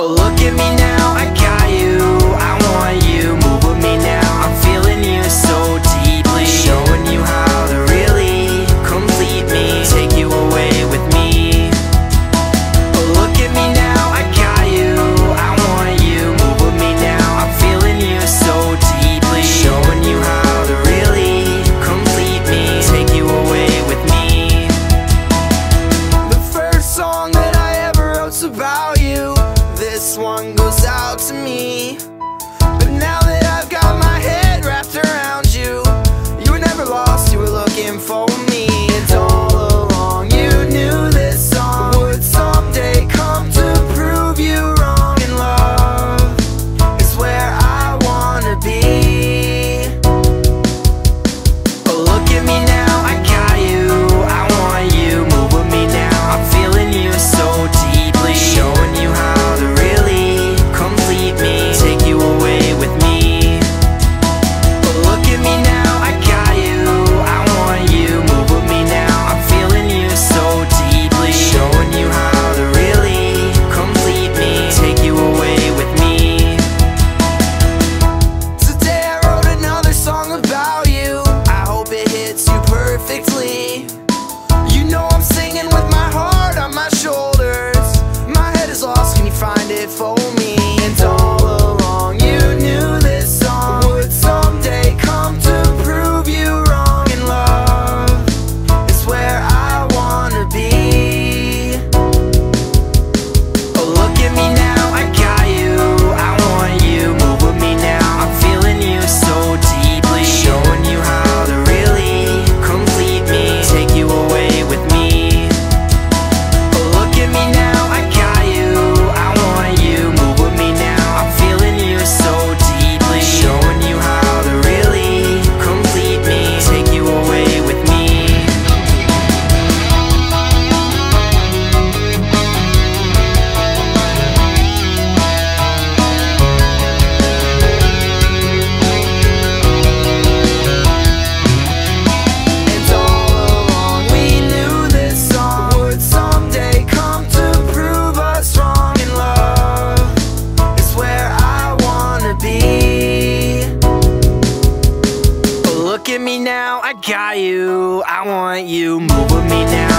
Oh, look at me now, I got you, I want you, move with me now. I'm feeling you so deeply, showing you how to really complete me, take you away with me. Oh, look at me now, I got you, I want you, move with me now. I'm feeling you so deeply, showing you how to really complete me, take you away with me. The first song that I ever wrote's about you. This one goes out to me. But now that I've got my head wrapped around you, you were never lost, you were looking for me. And all along you knew this song would someday come to prove you wrong. And love is where I wanna be. Oh, look at me now, I got you, I want you, move with me now. I'm feeling you so deeply, showing you how to really complete me, take you away with me. Oh, look at me now, I got you, I want you, move with me now. I'm feeling you so deeply, showing you how to really complete me, take you away with me. Today I wrote another song about you, I hope it hits you perfectly. You know I'm singing with my heart on my shoulders. My head is lost, can you find it for me? And all along you knew this song would someday come to prove you wrong. And love is where I wanna be. Oh, look at me now, I got you, I want you, move with me now. I'm feeling you so deeply, showing you how to really complete me, take you away with me. Oh, look at me now, I got you, I want you, move with me now. I'm feeling you so deeply, showing you how to really complete me, take you away with me. And all along we knew this song would someday come to prove us wrong. And love is where I wanna be. Oh, look at me now, I got you, I want you, move with me now.